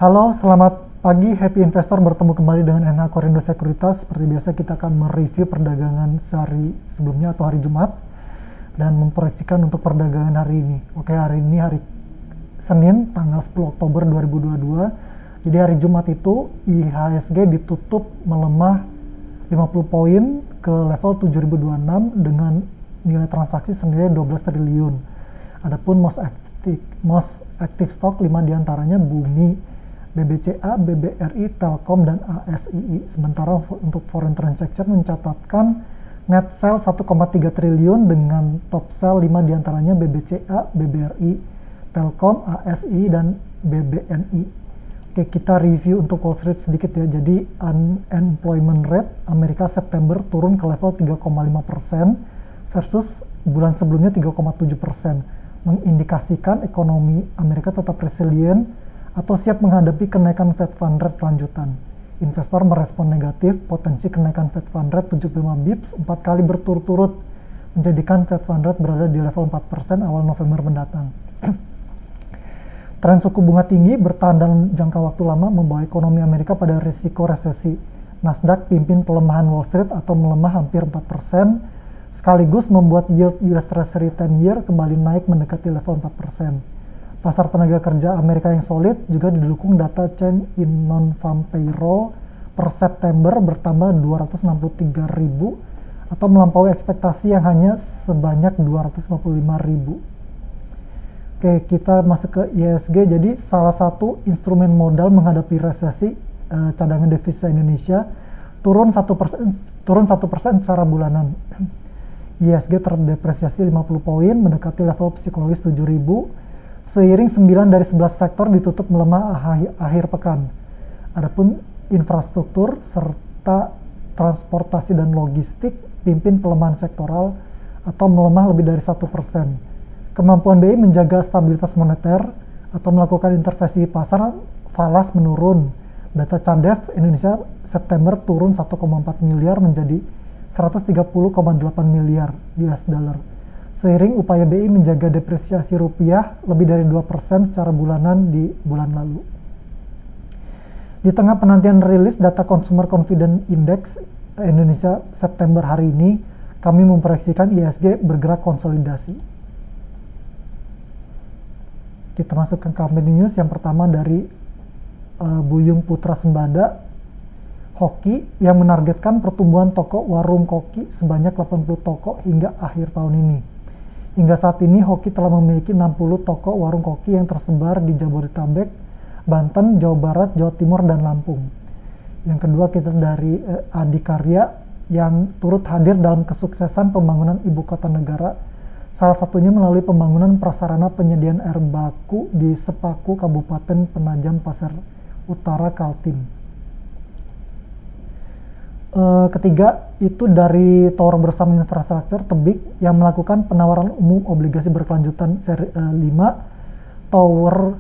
Halo, selamat pagi Happy Investor, bertemu kembali dengan NH Korindo Sekuritas. Seperti biasa kita akan mereview perdagangan sehari sebelumnya atau hari Jumat dan memproyeksikan untuk perdagangan hari ini. Oke, hari ini hari Senin tanggal 10 Oktober 2022. Jadi hari Jumat itu IHSG ditutup melemah 50 poin ke level 7026 dengan nilai transaksi senilai 12 triliun. Adapun most active stock 5 diantaranya Bumi, BBCA, BBRI, Telkom, dan ASII. Sementara untuk foreign transaction mencatatkan net sell 1,3 triliun dengan top sell 5 diantaranya BBCA, BBRI, Telkom, ASII, dan BBNI. Oke, kita review untuk Wall Street sedikit ya. Jadi unemployment rate Amerika September turun ke level 3,5% versus bulan sebelumnya 3,7%, mengindikasikan ekonomi Amerika tetap resilient atau siap menghadapi kenaikan Fed Fund Rate lanjutan. Investor merespon negatif potensi kenaikan Fed Fund Rate 75 bips 4 kali berturut-turut, menjadikan Fed Fund Rate berada di level 4% awal November mendatang. Tren suku bunga tinggi bertahan dalam jangka waktu lama membawa ekonomi Amerika pada risiko resesi. Nasdaq pimpin pelemahan Wall Street atau melemah hampir 4%, sekaligus membuat yield US Treasury 10 year kembali naik mendekati level 4%. Pasar tenaga kerja Amerika yang solid juga didukung data change in non-farm payroll per September bertambah 263 ribu atau melampaui ekspektasi yang hanya sebanyak 255 ribu. Oke, kita masuk ke IHSG. Jadi salah satu instrumen modal menghadapi resesi, cadangan devisa Indonesia turun 1% secara bulanan. IHSG terdepresiasi 50 poin mendekati level psikologis 7.000. Seiring 9 dari 11 sektor ditutup melemah akhir pekan. Adapun infrastruktur serta transportasi dan logistik pimpin pelemahan sektoral atau melemah lebih dari 1%. Kemampuan BI menjaga stabilitas moneter atau melakukan intervensi pasar falas menurun. Data Cadef Indonesia September turun 1,4 miliar menjadi 130,8 miliar US dollar. Seiring upaya BI menjaga depresiasi rupiah lebih dari 2% secara bulanan di bulan lalu. Di tengah penantian rilis data Consumer Confidence Index Indonesia September hari ini, kami memproyeksikan IHSG bergerak konsolidasi. Kita masuk ke company news. Yang pertama dari Buyung Putra Sembada, Hoki yang menargetkan pertumbuhan toko warung koki sebanyak 80 toko hingga akhir tahun ini. Hingga saat ini, Hoki telah memiliki 60 toko warung koki yang tersebar di Jabodetabek, Banten, Jawa Barat, Jawa Timur, dan Lampung. Yang kedua kita dari Adikarya yang turut hadir dalam kesuksesan pembangunan ibu kota negara, salah satunya melalui pembangunan prasarana penyediaan air baku di Sepaku, Kabupaten Penajam Pasir Utara, Kaltim. Ketiga itu dari Tower Bersama Infrastruktur Tebik yang melakukan penawaran umum obligasi berkelanjutan seri 5 Tower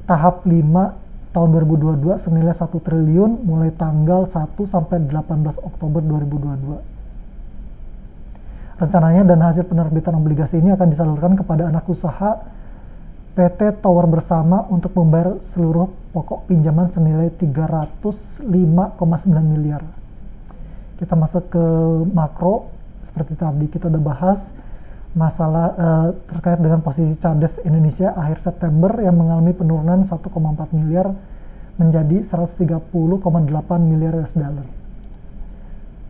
tahap 5 tahun 2022 senilai 1 triliun mulai tanggal 1 sampai 18 Oktober 2022. Rencananya dana hasil penerbitan obligasi ini akan disalurkan kepada anak usaha PT Tower Bersama untuk membayar seluruh pokok pinjaman senilai 305,9 miliar. Kita masuk ke makro. Seperti tadi kita udah bahas masalah terkait dengan posisi Cadef Indonesia akhir September yang mengalami penurunan 1,4 miliar menjadi 130,8 miliar US dollar.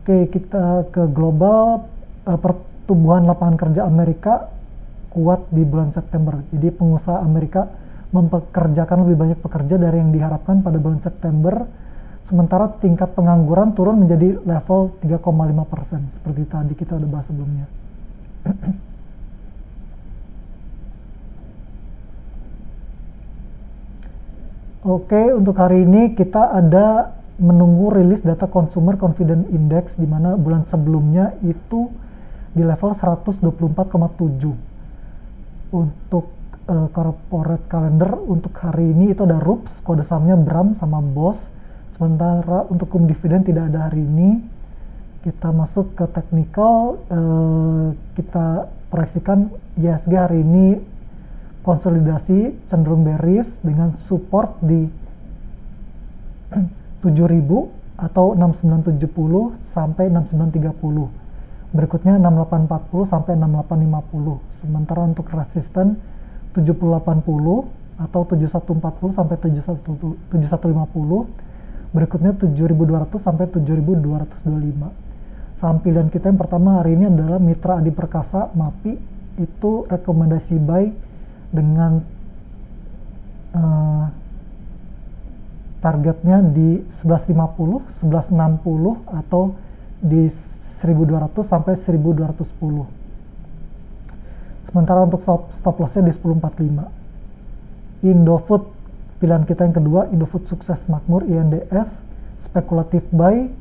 Oke, kita ke global. Pertumbuhan lapangan kerja Amerika kuat di bulan September. Jadi pengusaha Amerika mempekerjakan lebih banyak pekerja dari yang diharapkan pada bulan September, sementara tingkat pengangguran turun menjadi level 3,5%, seperti tadi kita udah bahas sebelumnya. Oke, untuk hari ini kita ada menunggu rilis data Consumer Confidence Index, di mana bulan sebelumnya itu di level 124,7. Untuk corporate calendar untuk hari ini itu ada RUPS, kode sahamnya BRAM sama BOS. Sementara untuk dividen tidak ada hari ini. Kita masuk ke technical, kita proyeksikan IHSG hari ini konsolidasi cenderung bearish dengan support di 7.000 atau 6970 sampai 6930. Berikutnya 6840 sampai 6850. Sementara untuk resisten 7080 atau 7140 sampai 7150. Berikutnya 7200 sampai 7225. Saham pilihan kita yang pertama hari ini adalah Mitra Adi Perkasa MAPI. Itu rekomendasi buy dengan targetnya di 1150, 1160 atau di 1200 sampai 1210. Sementara untuk stop lossnya di 1045. Indofood pilihan kita yang kedua, Indofood Sukses Makmur INDF, spekulatif buy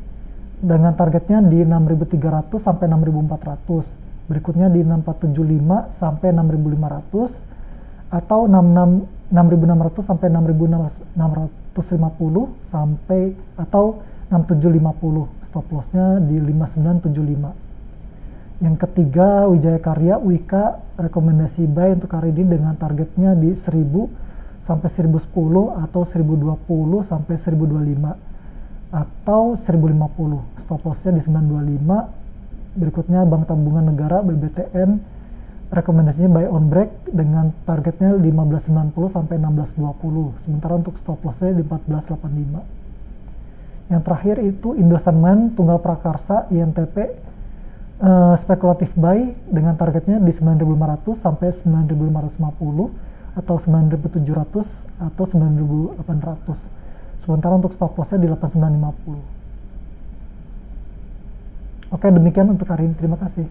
dengan targetnya di 6.300 sampai 6.400. Berikutnya di 6.475 sampai 6.500 atau 6.600 sampai 6.650 sampai atau 6.750. Stop lossnya di 5.975. Yang ketiga Wijaya Karya Wika, rekomendasi buy untuk hari ini dengan targetnya di 1000 sampai 1010 atau 1020 sampai 1025 atau 1050. Stop lossnya di 925. Berikutnya Bank Tabungan Negara BBTN, rekomendasinya buy on break dengan targetnya 1590 sampai 1620. Sementara untuk stop lossnya di 1485. Yang terakhir itu Indosat Tunggal Prakarsa INTP, spekulatif buy dengan targetnya di 9.500 sampai 9.550 atau 9.700 atau 9.800. Sementara untuk stop lossnya di 8950. Oke, demikian untuk hari ini. Terima kasih.